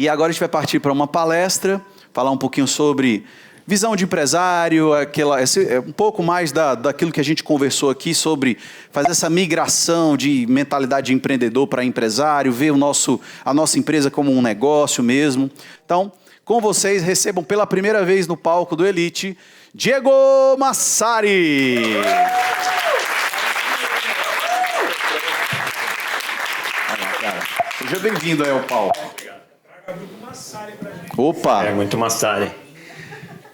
E agora a gente vai partir para uma palestra, falar um pouquinho sobre visão de empresário, um pouco mais daquilo que a gente conversou aqui sobre fazer essa migração de mentalidade de empreendedor para empresário, ver a nossa empresa como um negócio mesmo. Então, com vocês, recebam pela primeira vez no palco do Elite, Diego Massari. Seja bem-vindo aí ao palco. Opa! Muito Massari.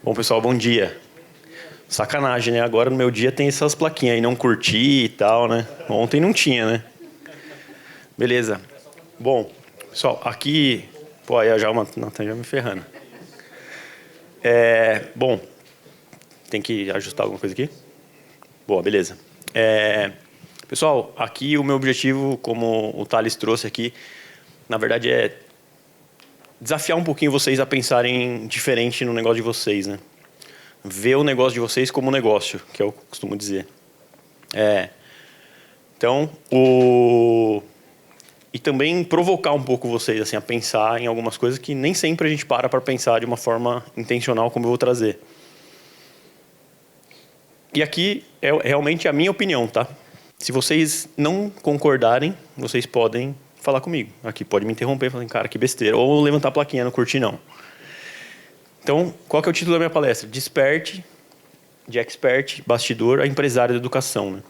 Bom, pessoal, bom dia. Sacanagem, né? Agora no meu dia tem essas plaquinhas aí, não curti e tal, né? Ontem não tinha, né? Beleza. Bom, pessoal, aqui... Pô, aí já me ferrando. Bom, tem que ajustar alguma coisa aqui? Boa, beleza. Pessoal, aqui o meu objetivo, como o Thales trouxe aqui, na verdade é desafiar um pouquinho vocês a pensarem diferente no negócio de vocês, né? Ver o negócio de vocês como um negócio, que eu costumo dizer. Então, e também provocar um pouco vocês assim, a pensar em algumas coisas que nem sempre a gente para pensar de uma forma intencional, como eu vou trazer. E aqui é realmente a minha opinião, tá? Se vocês não concordarem, vocês podem falar comigo. Aqui pode me interromper, falar, cara, que besteira. Ou levantar a plaquinha, não curti não. Então, qual que é o título da minha palestra? Desperte, de expert, bastidor, a empresário da educação, né?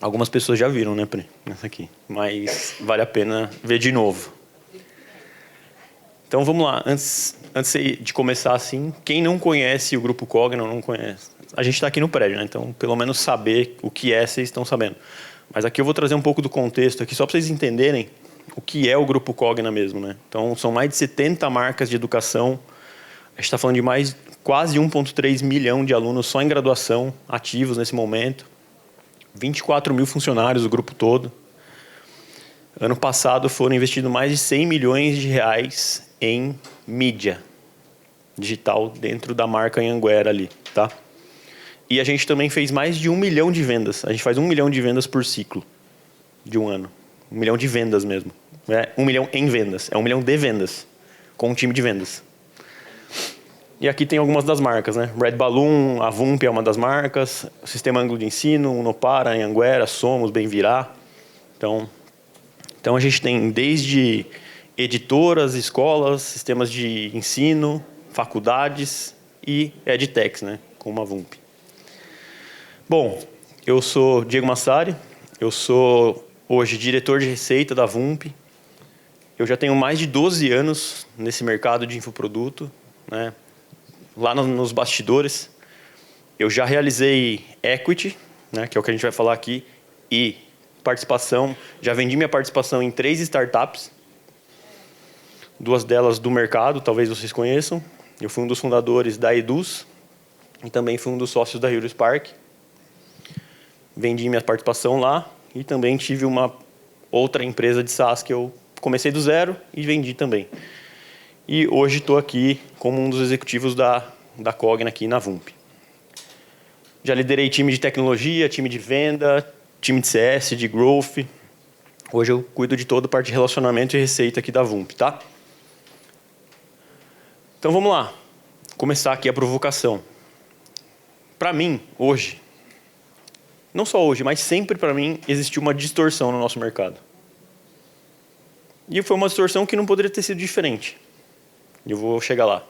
Algumas pessoas já viram, né, Pri? Nessa aqui. Mas vale a pena ver de novo. Então, vamos lá. Antes de começar assim, quem não conhece o Grupo Cogna, não conhece. A gente está aqui no prédio, né? Então, pelo menos saber o que é, vocês estão sabendo. Mas aqui eu vou trazer um pouco do contexto aqui, só para vocês entenderem o que é o Grupo Cogna mesmo, né? Então, são mais de 70 marcas de educação. A gente está falando de quase 1,3 milhão de alunos só em graduação, ativos nesse momento. 24 mil funcionários, o grupo todo. Ano passado foram investidos mais de 100 milhões de reais em mídia digital dentro da marca Anhanguera ali, tá? E a gente também fez mais de 1 milhão de vendas. A gente faz 1 milhão de vendas por ciclo de um ano. 1 milhão de vendas mesmo. Não é 1 milhão em vendas, é 1 milhão de vendas, com um time de vendas. E aqui tem algumas das marcas, né? Red Balloon, a VUMP é uma das marcas, o Sistema Ângulo de Ensino, Unopara, Anhanguera, Somos, Bem-Virá. Então a gente tem desde editoras, escolas, sistemas de ensino, faculdades e edtechs, né? Como a VUMP. Bom, eu sou Diego Massari, eu sou hoje diretor de receita da VUMP. Eu já tenho mais de 12 anos nesse mercado de infoproduto, né? Lá nos bastidores, eu já realizei equity, né, que é o que a gente vai falar aqui, e participação. Já vendi minha participação em 3 startups, 2 delas do mercado, talvez vocês conheçam. Eu fui um dos fundadores da Eduz e também fui um dos sócios da Hero Spark. Vendi minha participação lá e também tive uma outra empresa de SaaS que eu comecei do zero e vendi também. E hoje estou aqui como um dos executivos da Cogna aqui na VUMP. Já liderei time de tecnologia, time de venda, time de CS, de growth. Hoje eu cuido de toda a parte de relacionamento e receita aqui da VUMP, tá? Então vamos lá. Começar aqui a provocação. Para mim, hoje, não só hoje, mas sempre para mim, existiu uma distorção no nosso mercado. E foi uma distorção que não poderia ter sido diferente. Eu vou chegar lá.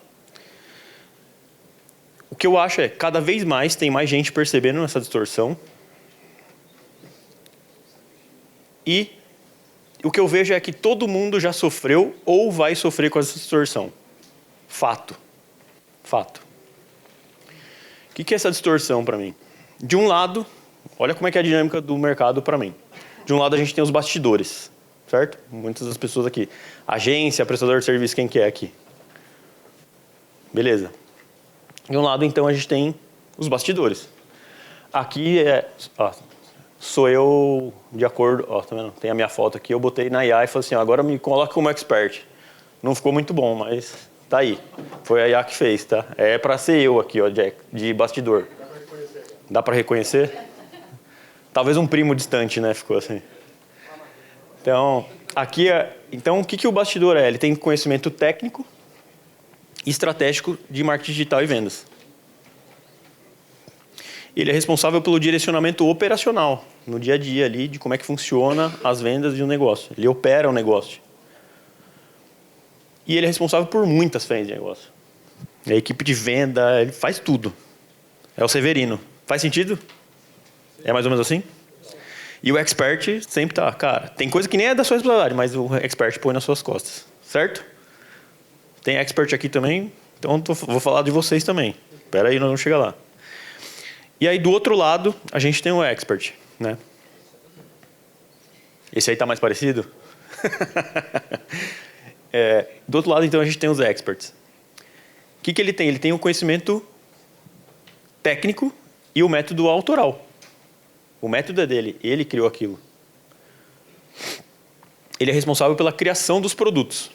O que eu acho é, cada vez mais tem mais gente percebendo essa distorção. E o que eu vejo é que todo mundo já sofreu ou vai sofrer com essa distorção. Fato. Fato. O que é essa distorção para mim? De um lado, olha como é que é a dinâmica do mercado para mim. De um lado a gente tem os bastidores, certo? Muitas das pessoas aqui. Agência, prestador de serviço, quem que é aqui? Beleza. De um lado, então, a gente tem os bastidores. Aqui sou eu de acordo... tá vendo? Tem a minha foto aqui, eu botei na IA e falei assim, agora me coloca como expert. Não ficou muito bom, mas tá aí. Foi a IA que fez, tá? É para ser eu aqui, ó, de bastidor. Dá para reconhecer? Talvez um primo distante, né? Ficou assim. Então, Aqui então, o que o bastidor é? Ele tem conhecimento técnico e estratégico de marketing digital e vendas. Ele é responsável pelo direcionamento operacional, no dia a dia ali, de como é que funciona as vendas de um negócio. Ele opera o negócio. E ele é responsável por muitas frentes de negócio. A equipe de venda, ele faz tudo. É o Severino. Faz sentido? É mais ou menos assim? E o expert sempre tá, cara, tem coisa que nem é da sua responsabilidade, mas o expert põe nas suas costas. Certo? Tem expert aqui também, então vou falar de vocês também. Espera aí, nós vamos chegar lá. E aí, do outro lado, a gente tem o expert, né? Esse aí tá mais parecido? Do outro lado, então, a gente tem os experts. O que ele tem? Ele tem o conhecimento técnico e o método autoral. O método é dele, ele criou aquilo. Ele é responsável pela criação dos produtos.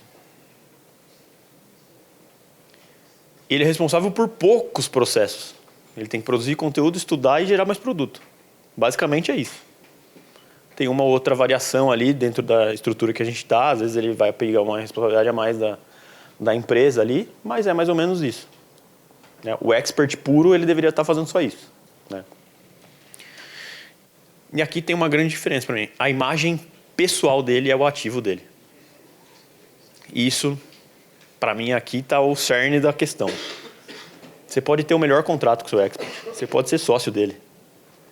Ele é responsável por poucos processos. Ele tem que produzir conteúdo, estudar e gerar mais produto. Basicamente é isso. Tem uma outra variação ali dentro da estrutura que a gente está. Às vezes ele vai pegar uma responsabilidade a mais da empresa ali, mas é mais ou menos isso. O expert puro, ele deveria estar fazendo só isso. Né? E aqui tem uma grande diferença para mim. A imagem pessoal dele é o ativo dele. E isso, para mim, aqui está o cerne da questão. Você pode ter o melhor contrato com o seu expert. Você pode ser sócio dele.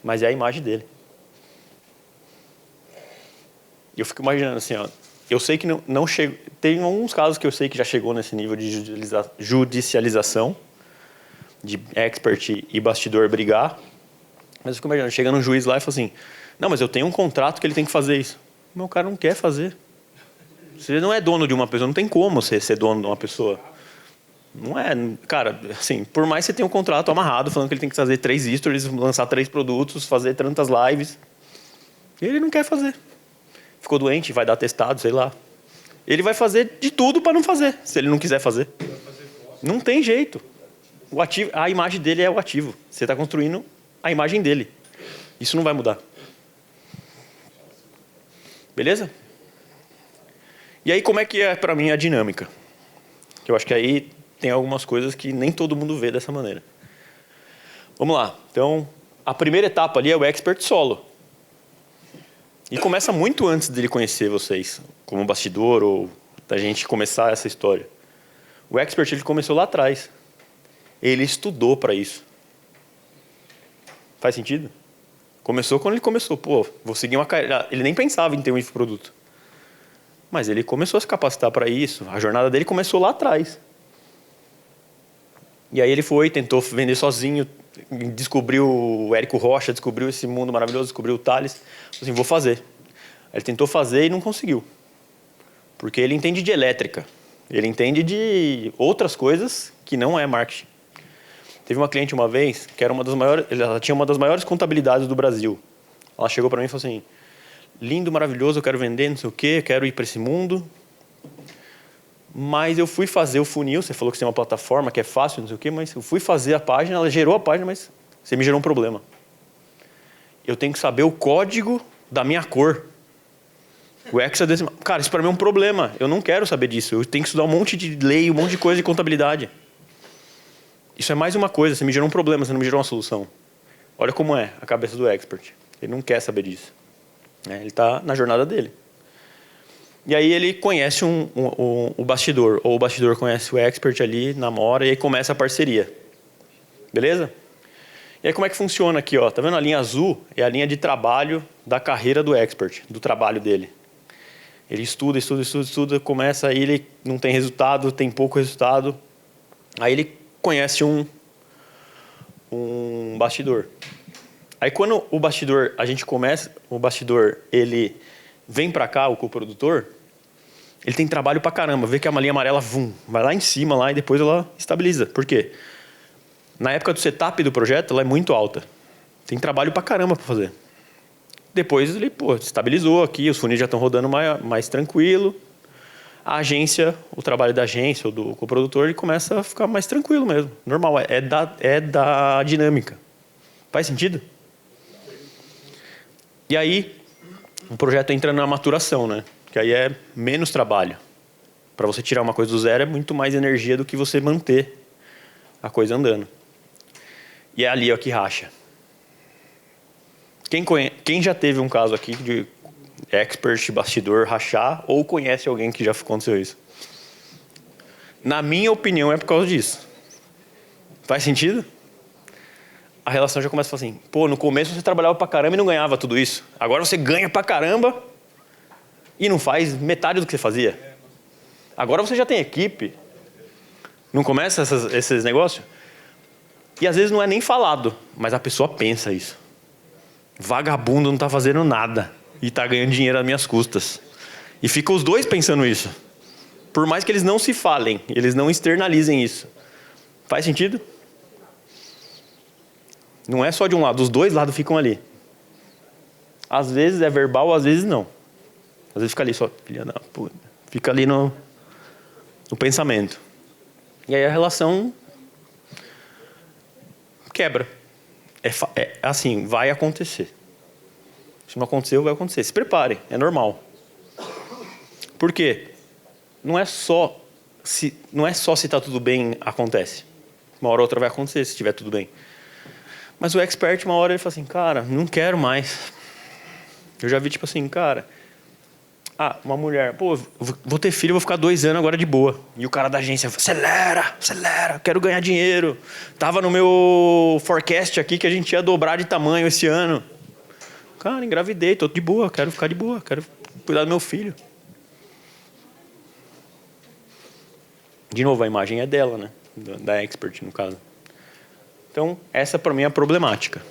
Mas é a imagem dele. E eu fico imaginando assim, ó, eu sei que não chego. Tem alguns casos que eu sei que já chegou nesse nível de judicialização, de expert e bastidor brigar. Mas eu fico imaginando, chega num juiz lá e fala assim, não, mas eu tenho um contrato que ele tem que fazer isso. Mas o cara não quer fazer. Você não é dono de uma pessoa, não tem como você ser dono de uma pessoa. Não é, cara, assim, por mais que você tenha um contrato amarrado, falando que ele tem que fazer 3 stories, lançar 3 produtos, fazer tantas lives, ele não quer fazer. Ficou doente, vai dar atestado, sei lá. Ele vai fazer de tudo para não fazer, se ele não quiser fazer. Não tem jeito. O ativo, a imagem dele é o ativo. Você está construindo a imagem dele. Isso não vai mudar. Beleza? E aí, como é que é para mim a dinâmica? Eu acho que aí tem algumas coisas que nem todo mundo vê dessa maneira. Vamos lá. Então, a primeira etapa ali é o expert solo. E começa muito antes dele conhecer vocês, como bastidor ou da gente começar essa história. O expert, ele começou lá atrás. Ele estudou para isso. Faz sentido? Começou quando ele começou. Pô, vou seguir uma carreira. Ele nem pensava em ter um infoproduto. Mas ele começou a se capacitar para isso. A jornada dele começou lá atrás. E aí ele foi, tentou vender sozinho, descobriu o Érico Rocha, descobriu esse mundo maravilhoso, descobriu o Thales. Assim, vou fazer. Ele tentou fazer e não conseguiu. Porque ele entende de elétrica. Ele entende de outras coisas que não é marketing. Teve uma cliente uma vez, que era uma das maiores, ela tinha uma das maiores contabilidades do Brasil. Ela chegou para mim e falou assim, lindo, maravilhoso, eu quero vender, não sei o quê, quero ir para esse mundo. Mas eu fui fazer o funil, você falou que tem uma plataforma que é fácil, não sei o quê, mas eu fui fazer a página, ela gerou a página, mas você me gerou um problema. Eu tenho que saber o código da minha cor. O hexadecimal. Cara, isso para mim é um problema. Eu não quero saber disso. Eu tenho que estudar um monte de lei, um monte de coisa de contabilidade. Isso é mais uma coisa. Você me gerou um problema, você não me gerou uma solução. Olha como é a cabeça do expert. Ele não quer saber disso. Ele está na jornada dele. E aí ele conhece o bastidor, ou o bastidor conhece o expert ali, namora, e aí começa a parceria. Beleza? E aí como é que funciona aqui? Ó? Tá vendo a linha azul? É a linha de trabalho da carreira do expert, do trabalho dele. Ele estuda, começa, aí ele não tem resultado, tem pouco resultado. Aí ele conhece um bastidor. Aí quando o bastidor, a gente começa, o bastidor, ele vem para cá, o coprodutor, ele tem trabalho pra caramba. Vê que a linha amarela, vai lá em cima lá e depois ela estabiliza. Por quê? Na época do setup do projeto, ela é muito alta. Tem trabalho pra caramba pra fazer. Depois ele, estabilizou aqui, os funis já estão rodando mais tranquilo. A agência, o trabalho da agência ou do coprodutor, ele começa a ficar mais tranquilo mesmo. Normal, é da dinâmica. Faz sentido? E aí, o projeto entra na maturação, né? que aí é menos trabalho. Para você tirar uma coisa do zero é muito mais energia do que você manter a coisa andando. E é ali ó, que racha. Quem já teve um caso aqui de expert, bastidor, rachar, ou conhece alguém que já aconteceu isso? Na minha opinião, é por causa disso. Faz sentido? A relação já começa a falar assim, pô, no começo você trabalhava pra caramba e não ganhava tudo isso. Agora você ganha pra caramba e não faz metade do que você fazia. Agora você já tem equipe. Não começa esses negócios? E às vezes não é nem falado, mas a pessoa pensa isso. Vagabundo não tá fazendo nada e tá ganhando dinheiro às minhas custas. E ficam os dois pensando isso. Por mais que eles não se falem, eles não externalizem isso. Faz sentido? Não é só de um lado, os dois lados ficam ali. Às vezes é verbal, às vezes não. Às vezes fica ali só, filha da puta. Fica ali no pensamento. E aí a relação quebra. É assim, vai acontecer. Se não aconteceu, vai acontecer. Se prepare, é normal. Por quê? Não é só se está tudo bem, acontece. Uma hora ou outra vai acontecer, se estiver tudo bem. Mas o expert, uma hora, ele fala assim, cara, não quero mais. Eu já vi, tipo assim, cara... uma mulher, pô, vou ter filho, vou ficar 2 anos agora de boa. E o cara da agência, acelera, quero ganhar dinheiro. Tava no meu forecast aqui que a gente ia dobrar de tamanho esse ano. Cara, engravidei, tô de boa, quero ficar de boa, quero cuidar do meu filho. De novo, a imagem é dela, né? Da expert, no caso. Então, essa para mim é a problemática.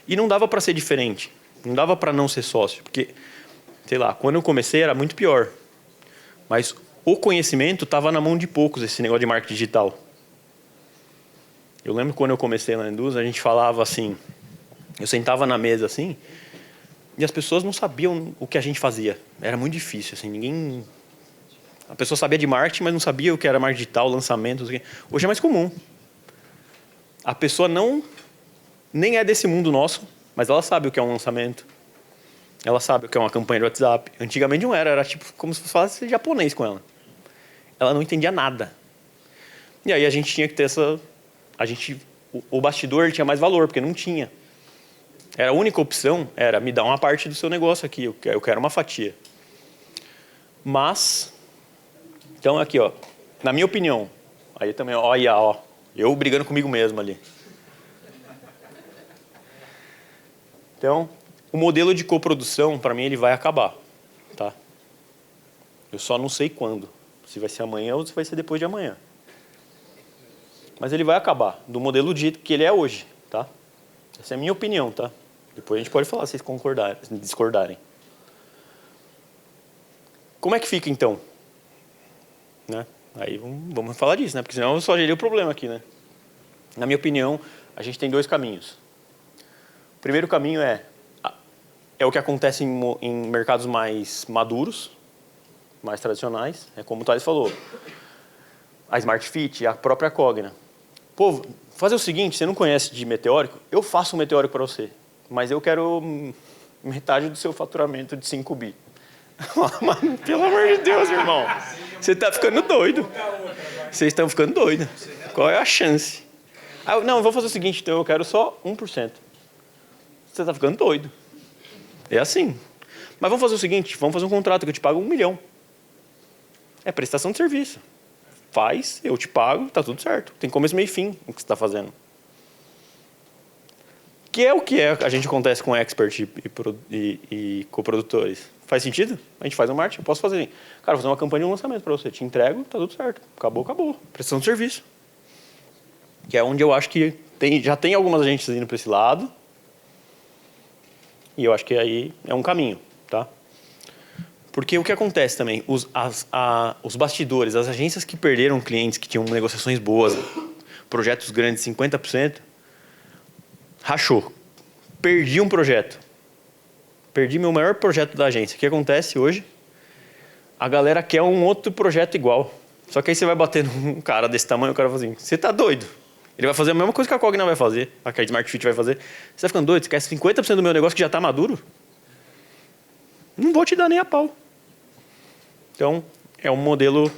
E não dava para ser diferente. Não dava para não ser sócio. Porque, sei lá, quando eu comecei era muito pior. Mas o conhecimento estava na mão de poucos, esse negócio de marketing digital. Eu lembro quando eu comecei na indústria, a gente falava assim... Eu sentava na mesa assim... E as pessoas não sabiam o que a gente fazia. Era muito difícil, assim, ninguém... A pessoa sabia de marketing, mas não sabia o que era marketing digital, lançamento. Hoje é mais comum. A pessoa nem é desse mundo nosso, mas ela sabe o que é um lançamento. Ela sabe o que é uma campanha de WhatsApp. Antigamente não era tipo como se falasse japonês com ela. Ela não entendia nada. E aí a gente tinha que ter essa... O bastidor ele tinha mais valor, porque não tinha. A única opção era me dar uma parte do seu negócio aqui, eu quero uma fatia. Mas... Então, aqui, ó, na minha opinião, aí também, ó, eu brigando comigo mesmo ali. Então, o modelo de coprodução, para mim, ele vai acabar, tá? Eu só não sei quando, se vai ser amanhã ou se vai ser depois de amanhã. Mas ele vai acabar, do modelo dito que ele é hoje, tá? Essa é a minha opinião, tá? Depois a gente pode falar se vocês concordarem, se discordarem. Como é que fica, então? Né? Aí vamos falar disso, né? Porque senão eu só gerei o problema aqui, né? Na minha opinião, a gente tem 2 caminhos. O primeiro caminho é o que acontece em mercados mais maduros, mais tradicionais. É como o Thales falou. A Smart Fit, a própria Cogna. Pô, fazer o seguinte, você não conhece de meteórico? Eu faço um meteórico para você, mas eu quero metade do seu faturamento de 5 bi. Mas, pelo amor de Deus, irmão. Você está ficando doido. Vocês estão ficando doidos. Qual é a chance? Não, eu vou fazer o seguinte, então eu quero só 1%. Você está ficando doido. É assim. Mas vamos fazer o seguinte, vamos fazer um contrato que eu te pago 1 milhão. É prestação de serviço. Faz, eu te pago, tá tudo certo. Tem começo, meio e fim o que você está fazendo. Que é o que a gente acontece com expert e coprodutores. Faz sentido? A gente faz um marketing, eu posso fazer. Cara, vou fazer uma campanha de um lançamento para você. Te entrego, tá tudo certo. Acabou. Prestação de serviço. Que é onde eu acho que já tem algumas agências indo para esse lado. E eu acho que aí é um caminho, tá? Porque o que acontece também, os bastidores, as agências que perderam clientes, que tinham negociações boas, projetos grandes, 50%, rachou. Perdi um projeto. Perdi meu maior projeto da agência. O que acontece hoje? A galera quer um outro projeto igual. Só que aí você vai bater num cara desse tamanho, o cara fala assim, você tá doido? Ele vai fazer a mesma coisa que a Cogna vai fazer, a que a Smart Fit vai fazer. Você tá ficando doido? Você quer 50% do meu negócio que já tá maduro? Não vou te dar nem a pau. Então, é um modelo...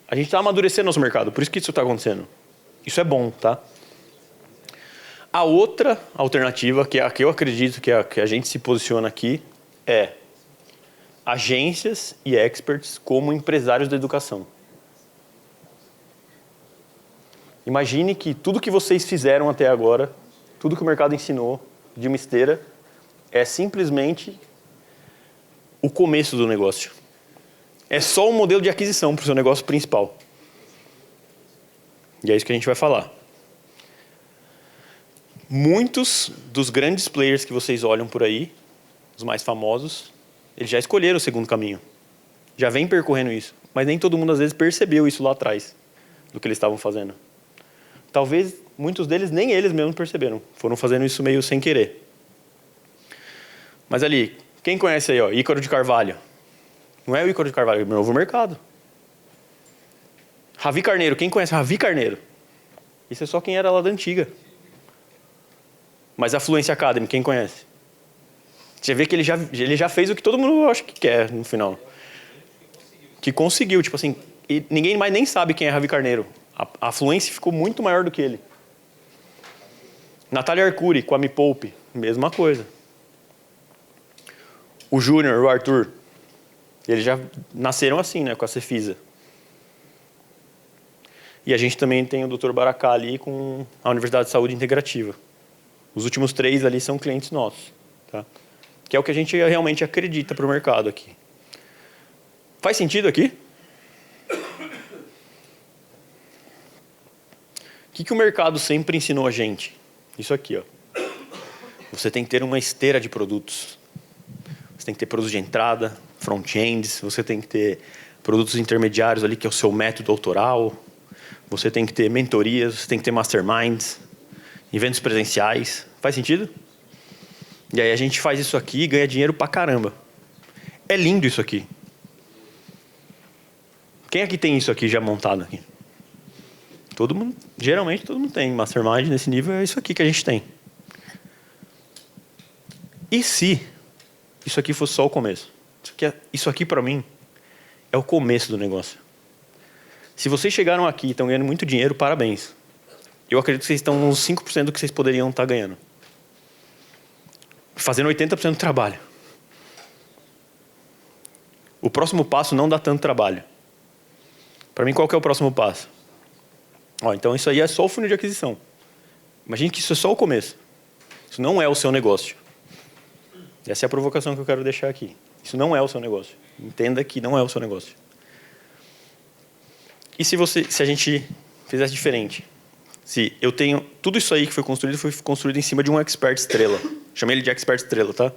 A gente está amadurecendo nosso mercado, por isso que isso está acontecendo. Isso é bom, tá? A outra alternativa, que é a que eu acredito que a gente se posiciona aqui, é agências e experts como empresários da educação. Imagine que tudo que vocês fizeram até agora, tudo que o mercado ensinou de uma esteira, é simplesmente o começo do negócio. É só um modelo de aquisição para o seu negócio principal. E é isso que a gente vai falar. Muitos dos grandes players que vocês olham por aí, os mais famosos, eles já escolheram o segundo caminho. Já vem percorrendo isso. Mas nem todo mundo, às vezes, percebeu isso lá atrás, do que eles estavam fazendo. Talvez muitos deles, nem eles mesmos perceberam. Foram fazendo isso meio sem querer. Mas ali, quem conhece aí, ó, Ícaro de Carvalho? Não é o Ícaro de Carvalho, é o Novo Mercado. Ravi Carneiro, quem conhece Ravi Carneiro? Isso é só quem era lá da antiga. Mas a Fluency Academy, quem conhece? Você vê que ele já fez o que todo mundo acha que quer no final. Que conseguiu, tipo assim, e ninguém mais nem sabe quem é Ravi Carneiro. A Fluency ficou muito maior do que ele. Natália Arcuri, com a Me Poupe, mesma coisa. O Júnior, o Arthur, eles já nasceram assim, né, com a Cefisa. E a gente também tem o Dr. Baracá ali com a Universidade de Saúde Integrativa. Os últimos 3 ali são clientes nossos, tá? Que é o que a gente realmente acredita para o mercado aqui. Faz sentido aqui? O que o mercado sempre ensinou a gente? Isso aqui, ó. Você tem que ter uma esteira de produtos. Você tem que ter produtos de entrada, front-ends, você tem que ter produtos intermediários ali, que é o seu método autoral. Você tem que ter mentorias, você tem que ter masterminds, eventos presenciais. Faz sentido? E aí a gente faz isso aqui e ganha dinheiro pra caramba. É lindo isso aqui. Quem aqui tem isso aqui já montado aqui? Todo mundo, geralmente todo mundo tem. Mastermind nesse nível é isso aqui que a gente tem. E se isso aqui fosse só o começo? Isso aqui para mim é o começo do negócio. Se vocês chegaram aqui e estão ganhando muito dinheiro, parabéns. Eu acredito que vocês estão nos 5% do que vocês poderiam estar ganhando. Fazendo 80% do trabalho. O próximo passo não dá tanto trabalho. Para mim, qual que é o próximo passo? Ó, então, isso aí é só o funil de aquisição. Imagine que isso é só o começo. Isso não é o seu negócio. Essa é a provocação que eu quero deixar aqui. Isso não é o seu negócio. Entenda que não é o seu negócio. E se a gente fizesse diferente? Se eu tenho... Tudo isso aí que foi construído em cima de um expert estrela. Chamei ele de expert estrela, tá?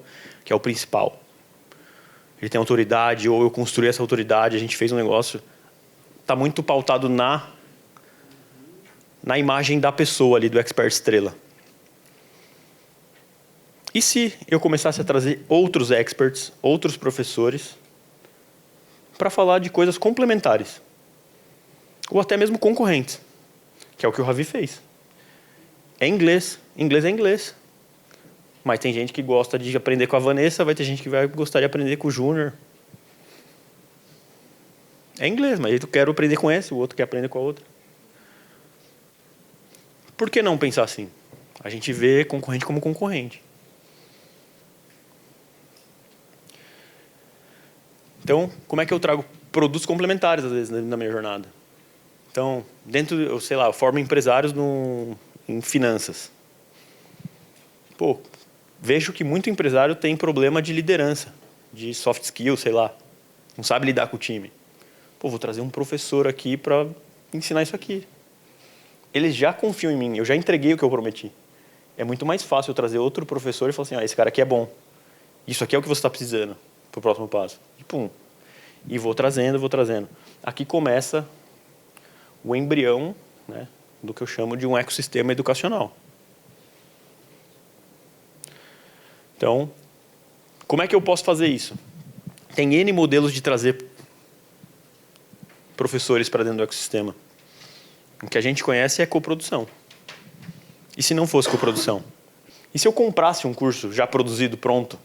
Que é o principal. Ele tem autoridade, ou eu construí essa autoridade, a gente fez um negócio... Está muito pautado na imagem da pessoa ali, do expert estrela. E se eu começasse a trazer outros experts, outros professores, para falar de coisas complementares? Ou até mesmo concorrentes, que é o que o Ravi fez. É inglês. Inglês é inglês. Mas tem gente que gosta de aprender com a Vanessa, vai ter gente que vai gostar de aprender com o Júnior. É inglês, mas eu quero aprender com esse, o outro quer aprender com a outra. Por que não pensar assim? A gente vê concorrente como concorrente. Então, como é que eu trago produtos complementares, às vezes, na minha jornada? Então, eu formo empresários em finanças. Pô, vejo que muito empresário tem problema de liderança, de soft skills, não sabe lidar com o time. Pô, vou trazer um professor aqui para ensinar isso aqui. Eles já confiam em mim, eu já entreguei o que eu prometi. É muito mais fácil eu trazer outro professor e falar assim, esse cara aqui é bom. Isso aqui é o que você está precisando para o próximo passo. E pum. E vou trazendo. Aqui começa o embrião, né, do que eu chamo de um ecossistema educacional. Então, como é que eu posso fazer isso? Tem N modelos de trazer professores para dentro do ecossistema. O que a gente conhece é coprodução. E se não fosse coprodução? E se eu comprasse um curso já produzido, pronto?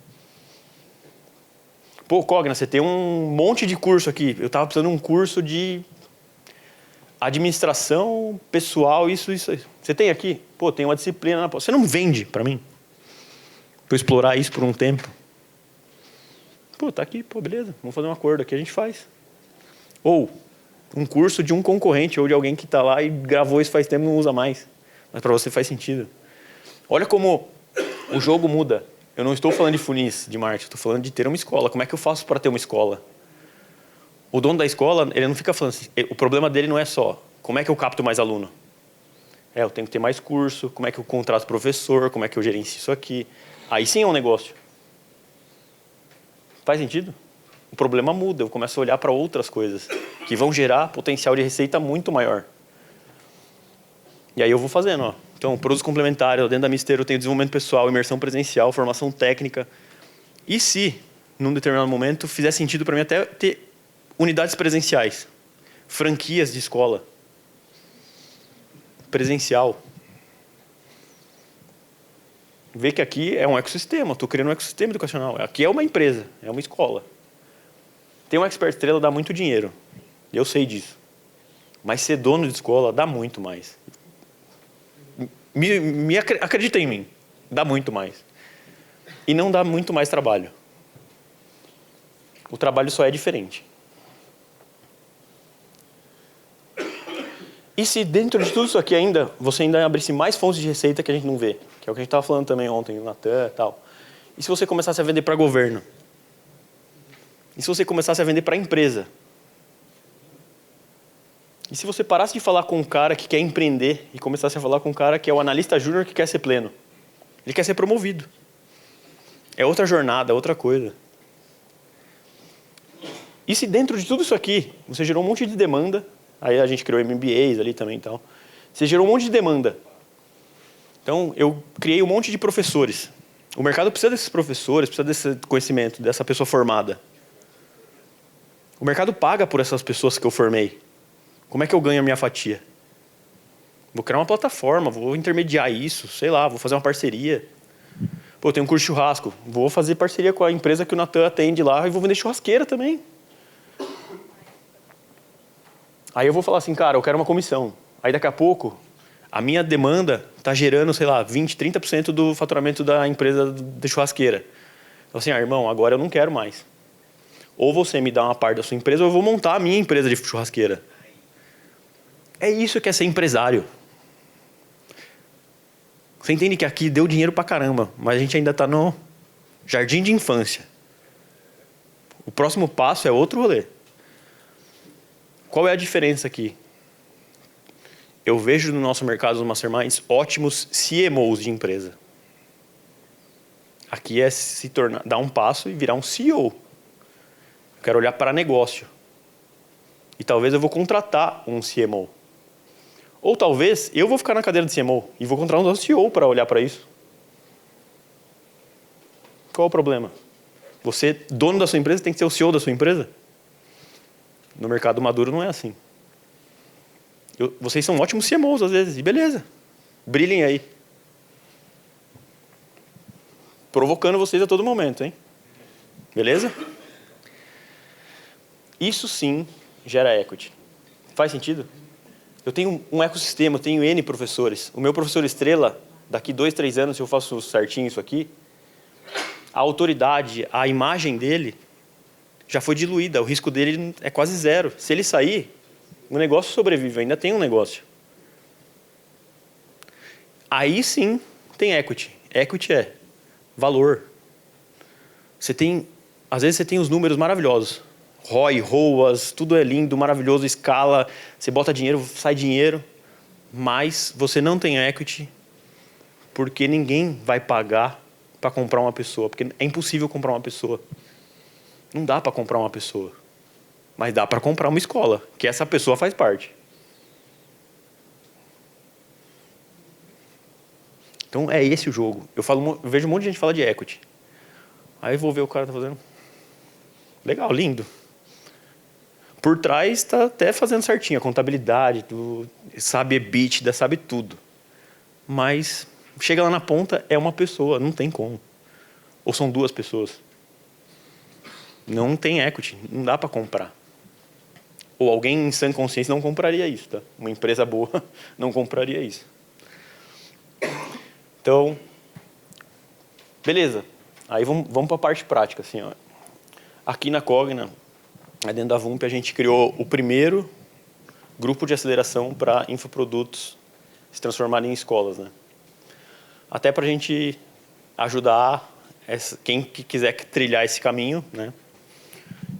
Pô, Cogna, você tem um monte de curso aqui. Eu estava precisando de um curso de administração pessoal, isso. Você tem aqui? Pô, tem uma disciplina. Você não vende para mim? Para eu explorar isso por um tempo? Pô, tá aqui, pô, beleza. Vamos fazer um acordo aqui, a gente faz. Ou um curso de um concorrente ou de alguém que está lá e gravou isso faz tempo e não usa mais. Mas para você faz sentido. Olha como o jogo muda. Eu não estou falando de funis de marketing, estou falando de ter uma escola. Como é que eu faço para ter uma escola? O dono da escola, ele não fica falando assim, o problema dele não é só como é que eu capto mais aluno. Eu tenho que ter mais curso, como é que eu contrato professor, como é que eu gerencio isso aqui. Aí sim é um negócio. Faz sentido? O problema muda, eu começo a olhar para outras coisas que vão gerar potencial de receita muito maior. E aí eu vou fazendo, ó. Então, produtos complementares, dentro da Mister eu tenho desenvolvimento pessoal, imersão presencial, formação técnica. E se, num determinado momento, fizer sentido para mim até ter unidades presenciais, franquias de escola, presencial. Vê que aqui é um ecossistema, estou criando um ecossistema educacional. Aqui é uma empresa, é uma escola. Ter um expert estrela dá muito dinheiro, eu sei disso. Mas ser dono de escola dá muito mais. Acredita em mim, dá muito mais. E não dá muito mais trabalho. O trabalho só é diferente. E se dentro de tudo isso aqui ainda, você ainda abrisse mais fontes de receita que a gente não vê, que é o que a gente estava falando também ontem, o Natan e tal. E se você começasse a vender para governo? E se você começasse a vender para empresa? E se você parasse de falar com um cara que quer empreender e começasse a falar com um cara que é o analista júnior que quer ser pleno? Ele quer ser promovido. É outra jornada, é outra coisa. E se dentro de tudo isso aqui, você gerou um monte de demanda, aí a gente criou MBAs ali também e tal, você gerou um monte de demanda. Então, eu criei um monte de professores. O mercado precisa desses professores, precisa desse conhecimento, dessa pessoa formada. O mercado paga por essas pessoas que eu formei. Como é que eu ganho a minha fatia? Vou criar uma plataforma, vou intermediar isso, sei lá, vou fazer uma parceria. Pô, tem um curso de churrasco, vou fazer parceria com a empresa que o Natan atende lá e vou vender churrasqueira também. Aí eu vou falar assim, cara, eu quero uma comissão. Aí daqui a pouco, a minha demanda está gerando, sei lá, 20%, 30% do faturamento da empresa de churrasqueira. Então assim, irmão, agora eu não quero mais. Ou você me dá uma parte da sua empresa ou eu vou montar a minha empresa de churrasqueira. É isso que é ser empresário. Você entende que aqui deu dinheiro pra caramba, mas a gente ainda está no jardim de infância. O próximo passo é outro rolê. Qual é a diferença aqui? Eu vejo no nosso mercado dos masterminds ótimos CMOs de empresa. Aqui é se tornar, dar um passo e virar um CEO. Eu quero olhar para negócio. E talvez eu vou contratar um CMO. Ou talvez eu vou ficar na cadeira de CMO e vou contratar um CEO para olhar para isso. Qual é o problema? Você, dono da sua empresa, tem que ser o CEO da sua empresa? No mercado maduro não é assim. Vocês são ótimos CMOs às vezes, e beleza. Brilhem aí. Provocando vocês a todo momento, hein? Beleza? Isso sim gera equity. Faz sentido? Eu tenho um ecossistema, eu tenho N professores. O meu professor estrela, daqui 2, 3 anos, se eu faço certinho isso aqui, a autoridade, a imagem dele já foi diluída. O risco dele é quase zero. Se ele sair, o negócio sobrevive, ainda tem um negócio. Aí sim tem equity. Equity é valor. Às vezes você tem os números maravilhosos. ROI, ROAS, tudo é lindo, maravilhoso, escala, você bota dinheiro, sai dinheiro, mas você não tem equity porque ninguém vai pagar para comprar uma pessoa, porque é impossível comprar uma pessoa. Não dá para comprar uma pessoa, mas dá para comprar uma escola, que essa pessoa faz parte. Então é esse o jogo. Eu vejo um monte de gente falar de equity. Aí eu vou ver o cara tá fazendo. Legal, lindo. Por trás está até fazendo certinho, a contabilidade, sabe EBITDA, sabe tudo. Mas chega lá na ponta, é uma pessoa, não tem como. Ou são 2 pessoas. Não tem equity, não dá para comprar. Ou alguém em sã consciência não compraria isso, tá? Uma empresa boa não compraria isso. Então, beleza. Aí vamos para a parte prática, assim, ó. Aqui na Cogna, dentro da VUMP, a gente criou o primeiro grupo de aceleração para infoprodutos se transformarem em escolas, né? Até para a gente ajudar quem quiser trilhar esse caminho, né?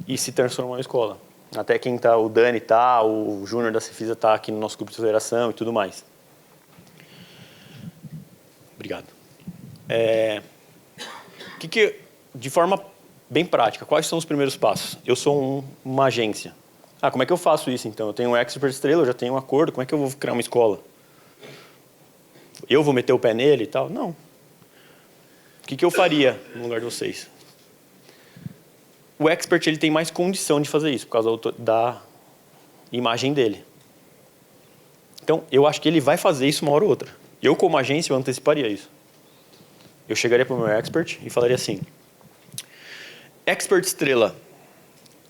E se transformar em escola. Até quem tá, o Dani tá, o Júnior da Cefisa tá aqui no nosso grupo de aceleração e tudo mais. Obrigado. De forma bem prática, quais são os primeiros passos? Eu sou uma agência. Como é que eu faço isso, então? Eu tenho um expert estrela, eu já tenho um acordo, como é que eu vou criar uma escola? Eu vou meter o pé nele e tal? Não. O que eu faria no lugar de vocês? O expert ele tem mais condição de fazer isso, por causa da imagem dele. Então, eu acho que ele vai fazer isso uma hora ou outra. Eu, como agência, eu anteciparia isso. Eu chegaria para o meu expert e falaria assim, expert estrela,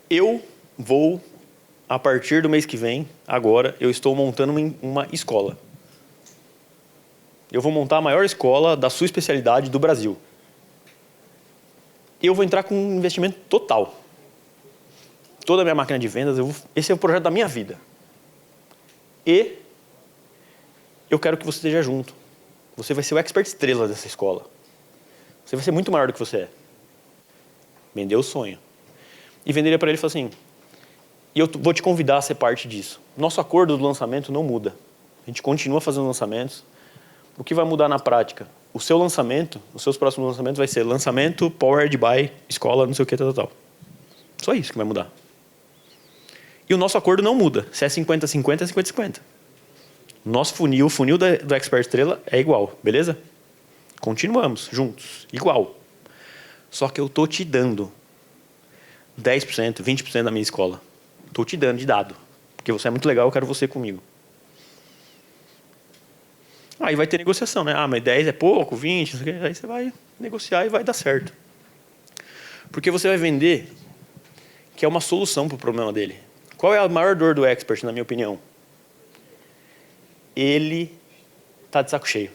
eu vou, a partir do mês que vem, agora, eu estou montando uma escola. Eu vou montar a maior escola da sua especialidade do Brasil. Eu vou entrar com um investimento total. Toda a minha máquina de vendas, esse é o projeto da minha vida. E eu quero que você esteja junto. Você vai ser o expert estrela dessa escola. Você vai ser muito maior do que você é. Vendeu o sonho. E venderia para ele e falar assim, e eu vou te convidar a ser parte disso. Nosso acordo do lançamento não muda. A gente continua fazendo lançamentos. O que vai mudar na prática? O seu lançamento, os seus próximos lançamentos vai ser lançamento, powered by, escola, não sei o que, tal. Só isso que vai mudar. E o nosso acordo não muda. Se é 50-50, é 50-50. Nosso funil, o funil do Expert Estrela é igual, beleza? Continuamos juntos, igual. Só que eu tô te dando 10%, 20% da minha escola. Tô te dando de dado. Porque você é muito legal, eu quero você comigo. Aí vai ter negociação, né? Mas 10 é pouco, 20, não sei o quê. Aí você vai negociar e vai dar certo. Porque você vai vender que é uma solução para o problema dele. Qual é a maior dor do expert, na minha opinião? Ele está de saco cheio.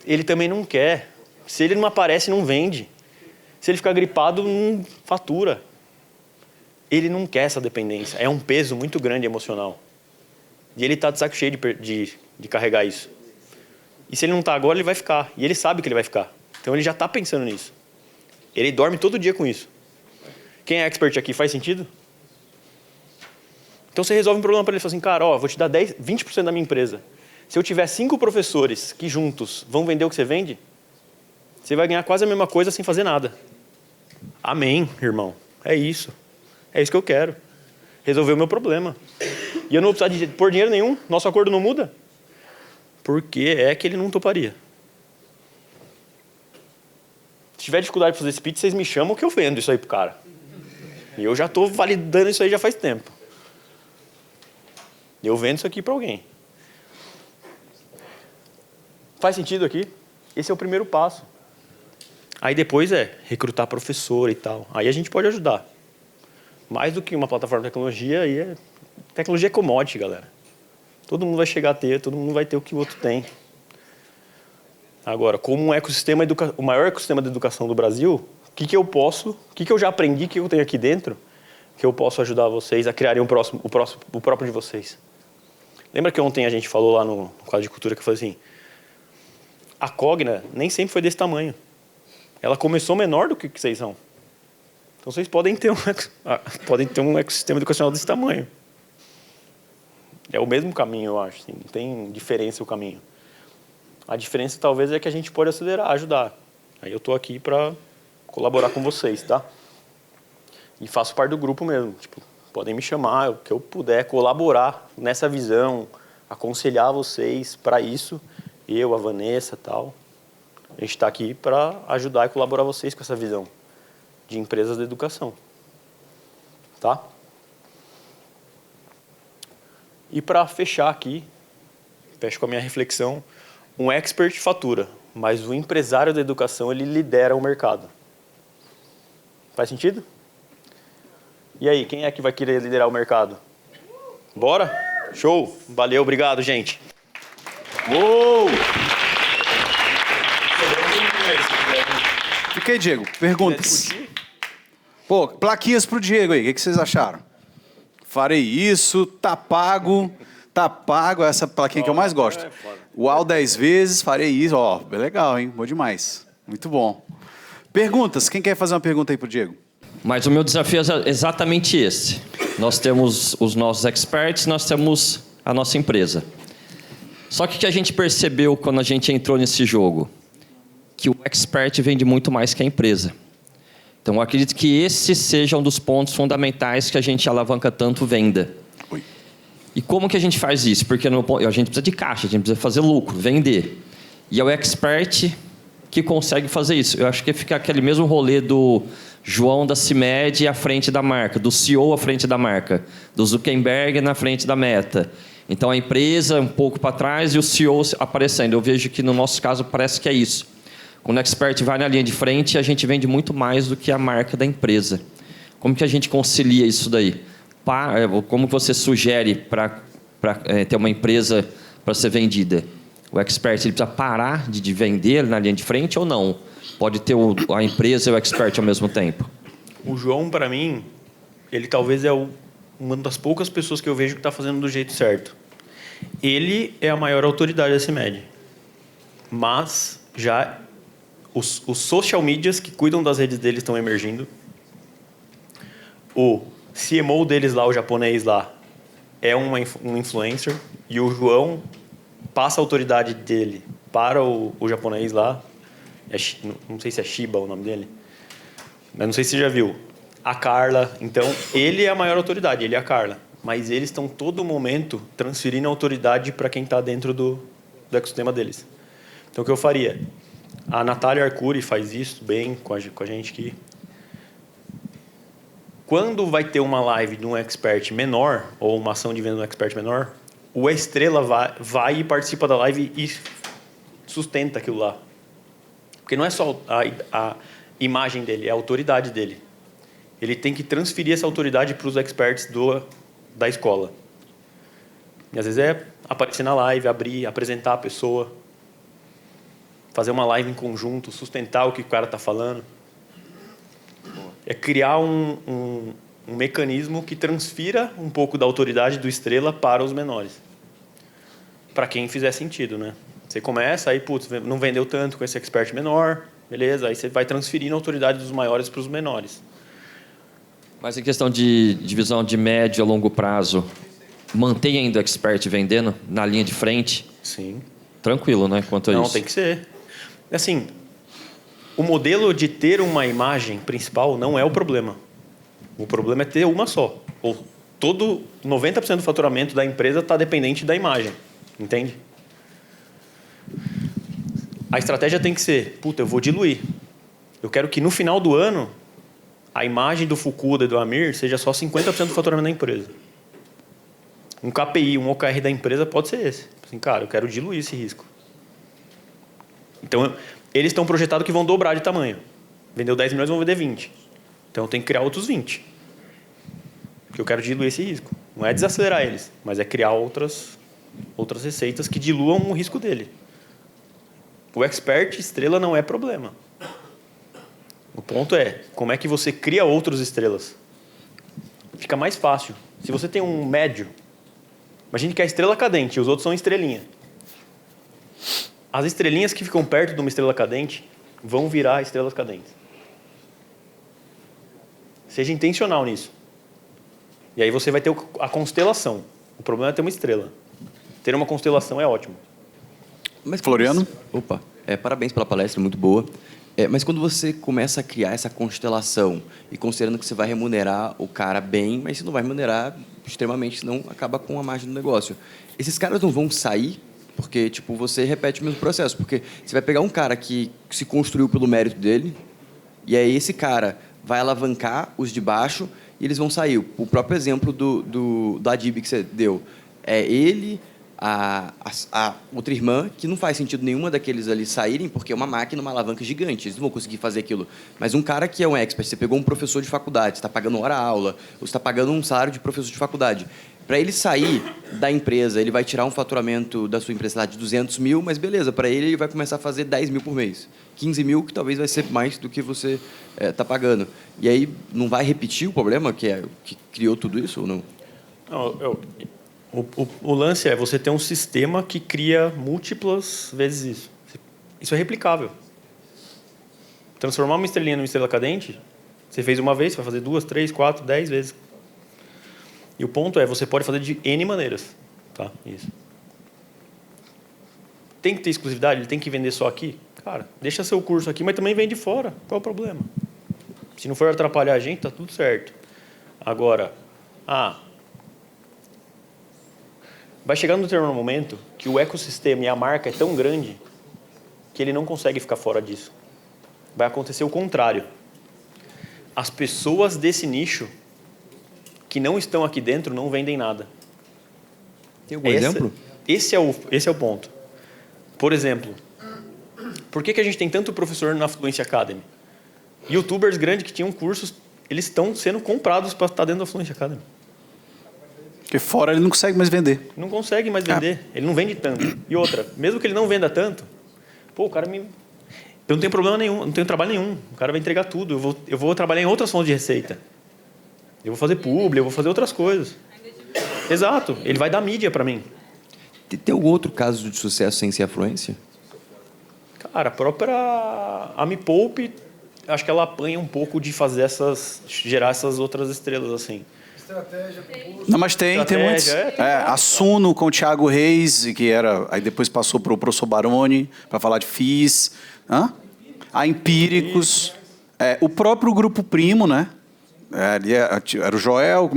Ele também não quer. Se ele não aparece, não vende. Se ele ficar gripado, não fatura. Ele não quer essa dependência. É um peso muito grande emocional. E ele está de saco cheio de carregar isso. E se ele não está agora, ele vai ficar. E ele sabe que ele vai ficar. Então ele já está pensando nisso. Ele dorme todo dia com isso. Quem é expert aqui, faz sentido? Então você resolve um problema para ele. Fala assim, cara, vou te dar 20% da minha empresa. Se eu tiver 5 professores que juntos vão vender o que você vende, você vai ganhar quase a mesma coisa sem fazer nada. Amém, irmão. É isso. É isso que eu quero. Resolver o meu problema. E eu não vou precisar de pôr dinheiro nenhum. Nosso acordo não muda. Porque é que ele não toparia. Se tiver dificuldade de fazer esse pitch, vocês me chamam que eu vendo isso aí pro cara. E eu já estou validando isso aí já faz tempo. Eu vendo isso aqui para alguém. Faz sentido aqui? Esse é o primeiro passo. Aí depois recrutar professor e tal. Aí a gente pode ajudar. Mais do que uma plataforma de tecnologia, tecnologia é commodity, galera. Todo mundo vai chegar a ter, todo mundo vai ter o que o outro tem. Agora, como um ecossistema, o maior ecossistema de educação do Brasil, o que eu já aprendi, que eu tenho aqui dentro, que eu posso ajudar vocês a criarem o próprio de vocês. Lembra que ontem a gente falou lá no quadro de cultura que eu falei assim, a Cogna nem sempre foi desse tamanho. Ela começou menor do que vocês são. Então vocês podem ter um ecossistema educacional desse tamanho. É o mesmo caminho, eu acho. Assim, não tem diferença o caminho. A diferença talvez é que a gente pode acelerar, ajudar. Aí eu estou aqui para colaborar com vocês, tá? E faço parte do grupo mesmo. Tipo, podem me chamar, o que eu puder colaborar nessa visão, aconselhar vocês para isso. Eu, a Vanessa, tal. A gente está aqui para ajudar e colaborar vocês com essa visão de empresas de educação. Tá? E para fechar aqui, fecho com a minha reflexão, um expert fatura, mas o empresário da educação, ele lidera o mercado. Faz sentido? E aí, quem é que vai querer liderar o mercado? Bora? Show! Valeu, obrigado, gente. Uou! Fica aí, Diego. Perguntas. Pô, plaquinhas pro Diego aí. O que vocês acharam? Farei isso, tá pago. Tá pago, essa plaquinha que eu mais gosto. Uau, 10 vezes, farei isso. Ó, bem legal, hein? Bom demais. Muito bom. Perguntas. Quem quer fazer uma pergunta aí pro Diego? Mas o meu desafio é exatamente esse. Nós temos os nossos experts, nós temos a nossa empresa. Só que o que a gente percebeu quando a gente entrou nesse jogo? Que o expert vende muito mais que a empresa. Então, eu acredito que esse seja um dos pontos fundamentais que a gente alavanca tanto venda. Oi. E como que a gente faz isso? Porque a gente precisa de caixa, a gente precisa fazer lucro, vender. E é o expert que consegue fazer isso. Eu acho que fica aquele mesmo rolê do João da CIMED à frente da marca, do CEO à frente da marca, do Zuckerberg na frente da Meta. Então, a empresa um pouco para trás e o CEO aparecendo. Eu vejo que, no nosso caso, parece que é isso. Quando o expert vai na linha de frente, a gente vende muito mais do que a marca da empresa. Como que a gente concilia isso daí? Como você sugere para ter uma empresa para ser vendida? O expert ele precisa parar de vender na linha de frente ou não? Pode ter a empresa e o expert ao mesmo tempo? O João, para mim, ele talvez é uma das poucas pessoas que eu vejo que está fazendo do jeito certo. Ele é a maior autoridade da CIMED. Mas já os social medias que cuidam das redes deles estão emergindo. O CMO deles lá, o japonês lá, é um influencer. E o João passa a autoridade dele para o japonês lá. Não sei se é Shiba o nome dele. Mas não sei se você já viu. A Carla. Então, ele é a maior autoridade, ele é a Carla. Mas eles estão todo momento transferindo a autoridade para quem está dentro do ecossistema deles. Então, o que eu faria? A Natália Arcuri faz isso bem com a gente aqui. Quando vai ter uma live de um expert menor, ou uma ação de venda de um expert menor, o estrela vai e participa da live e sustenta aquilo lá. Porque não é só a imagem dele, é a autoridade dele. Ele tem que transferir essa autoridade para os experts da escola. E às vezes é aparecer na live, abrir, apresentar a pessoa, fazer uma live em conjunto, sustentar o que o cara está falando. É criar um mecanismo que transfira um pouco da autoridade do estrela para os menores. Para quem fizer sentido, né? Você começa, aí, putz, não vendeu tanto com esse expert menor, beleza, aí você vai transferindo a autoridade dos maiores para os menores. Mas em questão de divisão de médio a longo prazo, mantém ainda o expert vendendo na linha de frente? Sim. Tranquilo, né? Quanto a isso. Não, tem que ser. Assim, o modelo de ter uma imagem principal não é o problema. O problema é ter uma só. Ou 90% do faturamento da empresa está dependente da imagem. Entende? A estratégia tem que ser, eu vou diluir. Eu quero que no final do ano a imagem do Fukuda e do Amir seja só 50% do faturamento da empresa. Um KPI, um OKR da empresa pode ser esse. Assim, cara, eu quero diluir esse risco. Então, eles estão projetados que vão dobrar de tamanho. Vendeu 10 milhões, vão vender 20. Então, eu tenho que criar outros 20. Porque eu quero diluir esse risco. Não é desacelerar eles, mas é criar outras receitas que diluam o risco dele. O expert estrela não é problema. O ponto é, como é que você cria outros estrelas? Fica mais fácil. Se você tem um médio, imagine que é a estrela cadente e os outros são estrelinha. As estrelinhas que ficam perto de uma estrela cadente vão virar estrelas cadentes. Seja intencional nisso. E aí você vai ter a constelação. O problema é ter uma estrela. Ter uma constelação é ótimo. Mas Floriano? Opa, parabéns pela palestra, muito boa. Mas quando você começa a criar essa constelação e considerando que você vai remunerar o cara bem, mas você não vai remunerar extremamente, senão acaba com a margem do negócio. Esses caras não vão sair porque tipo, você repete o mesmo processo. Porque você vai pegar um cara que se construiu pelo mérito dele e aí esse cara vai alavancar os de baixo e eles vão sair. O próprio exemplo do Adib que você deu. É ele, a outra irmã, que não faz sentido nenhuma daqueles ali saírem, porque é uma máquina, uma alavanca gigante, eles não vão conseguir fazer aquilo. Mas um cara que é um expert, você pegou um professor de faculdade, você está pagando hora-aula, você está pagando um salário de professor de faculdade. Para ele sair da empresa, ele vai tirar um faturamento da sua empresa lá de 200 mil, mas beleza, para ele vai começar a fazer 10 mil por mês. 15 mil, que talvez vai ser mais do que você está pagando. E aí não vai repetir o problema que criou tudo isso ou não? Não, o lance é você ter um sistema que cria múltiplas vezes isso. Isso é replicável. Transformar uma estrelinha numa estrela cadente, você fez uma vez, você vai fazer 2, 3, 4, 10 vezes. E o ponto é, você pode fazer de N maneiras. Tá? Isso. Tem que ter exclusividade? Ele tem que vender só aqui? Cara, deixa seu curso aqui, mas também vende fora. Qual é o problema? Se não for atrapalhar a gente, tá tudo certo. Agora, vai chegar num determinado momento que o ecossistema e a marca é tão grande que ele não consegue ficar fora disso. Vai acontecer o contrário. As pessoas desse nicho que não estão aqui dentro não vendem nada. Tem algum exemplo? Esse é o ponto. Por exemplo, por que a gente tem tanto professor na Fluency Academy? YouTubers grandes que tinham cursos, eles estão sendo comprados para estar dentro da Fluency Academy. Porque fora ele não consegue mais vender. Não consegue mais vender. Ele não vende tanto. E outra, mesmo que ele não venda tanto, o cara eu não tenho problema nenhum, não tenho trabalho nenhum. O cara vai entregar tudo. Eu vou trabalhar em outras fontes de receita. Eu vou fazer publi, eu vou fazer outras coisas. Exato. Ele vai dar mídia para mim. Tem algum outro caso de sucesso sem ser a Fluency? Cara, a própria a Me Poupe, acho que ela apanha um pouco de fazer gerar essas outras estrelas assim. Não, mas tem muitos. A Suno com o Thiago Reis, aí depois passou para o professor Baroni para falar de FIIs. A Empíricos. O próprio Grupo Primo, né? Era o Joel,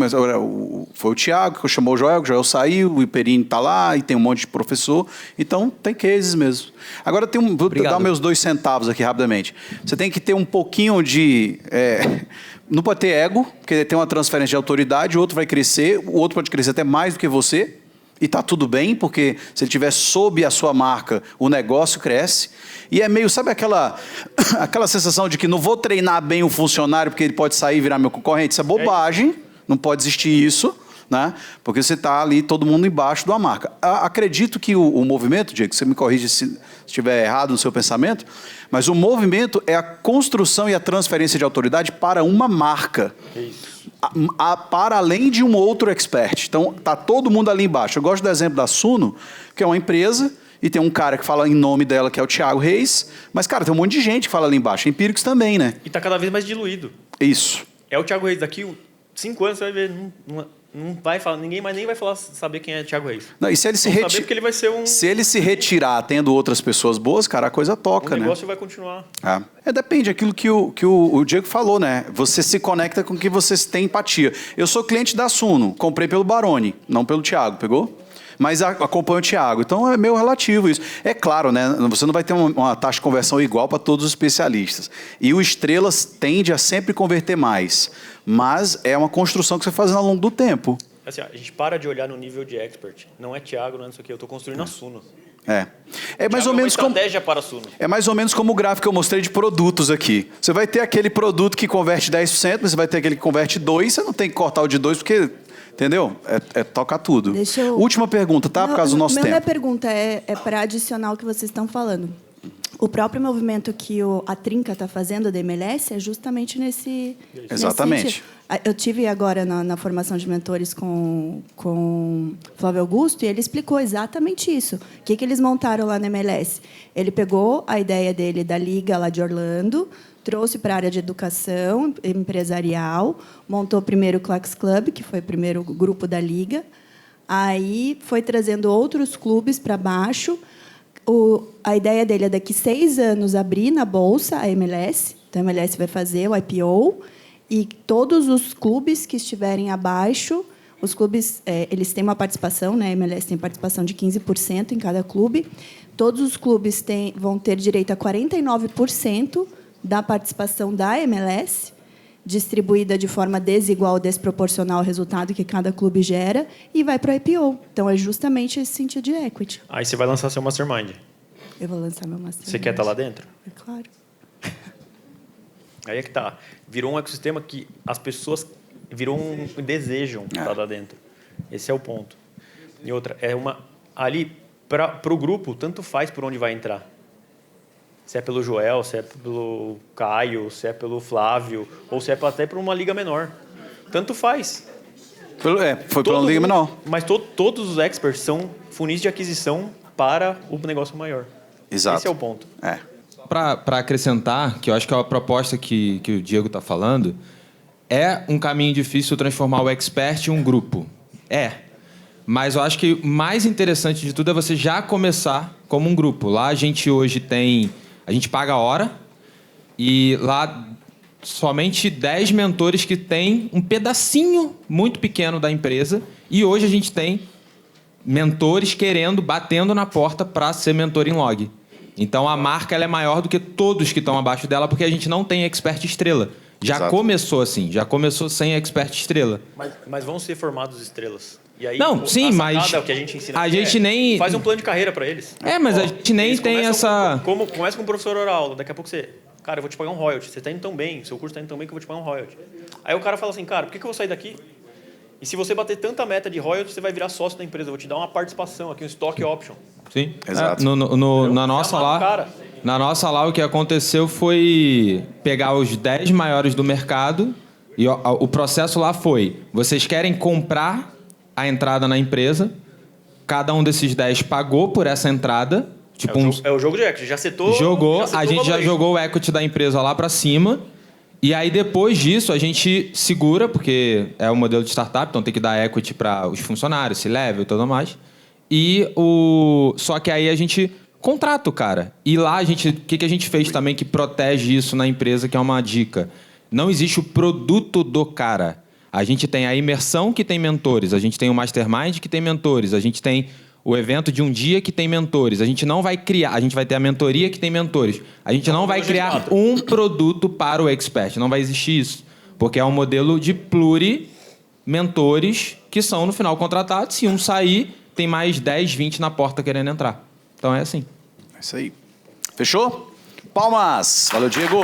foi o Thiago que chamou o Joel saiu, o Iperini está lá e tem um monte de professor. Então, tem cases mesmo. Agora, vou dar meus 2 centavos aqui rapidamente. Você tem que ter um pouquinho de... não pode ter ego, porque tem uma transferência de autoridade, o outro vai crescer, o outro pode crescer até mais do que você, e está tudo bem, porque se ele estiver sob a sua marca, o negócio cresce. E é meio, sabe aquela sensação de que não vou treinar bem o funcionário porque ele pode sair e virar meu concorrente? Isso é bobagem, não pode existir isso, né? Porque você está ali, todo mundo embaixo de uma marca. Acredito que o movimento, Diego, você me corrige se estiver errado no seu pensamento, mas o movimento é a construção e a transferência de autoridade para uma marca. Isso. Para além de um outro expert. Então, está todo mundo ali embaixo. Eu gosto do exemplo da Suno, que é uma empresa, e tem um cara que fala em nome dela, que é o Thiago Reis, mas, cara, tem um monte de gente que fala ali embaixo. Empíricos também, né? E está cada vez mais diluído. Isso. É o Thiago Reis. Daqui 5 anos você vai ver, não vai falar, ninguém mais nem vai saber quem é Thiago Reis. Não, e se ele ele vai ser Se ele se retirar tendo outras pessoas boas, cara, a coisa toca, né? O negócio né? vai continuar. Depende daquilo que o Diego falou, né? Você se conecta com o que você tem empatia. Eu sou cliente da Suno, comprei pelo Baroni, não pelo Thiago, pegou? Mas acompanho o Thiago. Então, é meio relativo isso. É claro, né? Você não vai ter uma taxa de conversão igual para todos os especialistas. E o Estrelas tende a sempre converter mais. Mas é uma construção que você faz ao longo do tempo. Assim, a gente para de olhar no nível de expert. Não é Thiago, não é isso aqui. Eu estou construindo a Suno. É mais ou menos como estratégia para a Suno. É mais ou menos como o gráfico que eu mostrei de produtos aqui. Você vai ter aquele produto que converte 10%, mas você vai ter aquele que converte 2%, você não tem que cortar o de 2%, porque... Entendeu? Toca tudo. Última pergunta, tá? Por causa do nosso tempo. Minha pergunta é para adicionar o que vocês estão falando. O próprio movimento que a Trinca está fazendo, da MLS, é justamente nesse... Exatamente. Eu tive agora na formação de mentores com Flávio Augusto e ele explicou exatamente isso. O que eles montaram lá na MLS? Ele pegou a ideia dele da Liga lá de Orlando, trouxe para a área de educação empresarial, montou primeiro o Clax Club, que foi o primeiro grupo da Liga, aí foi trazendo outros clubes para baixo. A ideia dele é daqui 6 anos abrir na Bolsa a MLS, então a MLS vai fazer o IPO, e todos os clubes que estiverem abaixo, os clubes eles têm uma participação, né? A MLS tem participação de 15% em cada clube, todos os clubes vão ter direito a 49% da participação da MLS, distribuída de forma desigual, desproporcional ao resultado que cada clube gera e vai para o IPO. Então, é justamente esse sentido de equity. Aí você vai lançar seu mastermind. Eu vou lançar meu mastermind. Você quer estar lá dentro? É claro. Aí é que tá. Virou um ecossistema que as pessoas desejam estar lá dentro. Esse é o ponto. E outra, ali, para o grupo, tanto faz por onde vai entrar. Se é pelo Joel, se é pelo Caio, se é pelo Flávio, ou se é até por uma liga menor. Tanto faz. Foi pela liga menor. Mas todos os experts são funis de aquisição para o negócio maior. Exato. Esse é o ponto. Para acrescentar, que eu acho que é a proposta que o Diego está falando, é um caminho difícil transformar o expert em um grupo. Mas eu acho que o mais interessante de tudo é você já começar como um grupo. Lá a gente hoje tem... A gente paga a hora e lá somente 10 mentores que têm um pedacinho muito pequeno da empresa. E hoje a gente tem mentores batendo na porta para ser mentor em log. Então a marca ela é maior do que todos que estão abaixo dela, porque a gente não tem expert estrela. Já começou assim, já começou sem expert estrela. Mas vão ser formados estrelas. E aí, não, sim, mas é o que a gente ensina. A gente nem faz um plano de carreira para eles. Mas a gente nem tem essa. Começa com um professor oral, daqui a pouco você, cara, eu vou te pagar um royalty. Você está indo tão bem, seu curso está indo tão bem que eu vou te pagar um royalty. Aí o cara fala assim, cara, por que eu vou sair daqui? E se você bater tanta meta de royalty, você vai virar sócio da empresa. Eu vou te dar uma participação aqui, um stock option. Sim, exato. Na nossa lá. Na nossa lá, o que aconteceu foi pegar os 10 maiores do mercado e o processo lá foi: vocês querem comprar a entrada na empresa, cada um desses 10 pagou por essa entrada. Tipo é o jogo de equity, já setou. A gente já jogou o equity da empresa lá para cima. E aí, depois disso, a gente segura, porque é o modelo de startup, então tem que dar equity para os funcionários, C-level e tudo mais. Só que aí a gente contrata o cara. E lá, o que a gente fez também que protege isso na empresa, que é uma dica? Não existe o produto do cara. A gente tem a imersão que tem mentores, a gente tem o mastermind que tem mentores, a gente tem o evento de um dia que tem mentores. A gente não vai criar, a gente vai ter a mentoria que tem mentores. A gente não vai criar um produto para o expert, não vai existir isso. Porque é um modelo de pluri-mentores que são, no final, contratados. Se um sair, tem mais 10, 20 na porta querendo entrar. Então é assim. É isso aí. Fechou? Palmas! Valeu, Diego!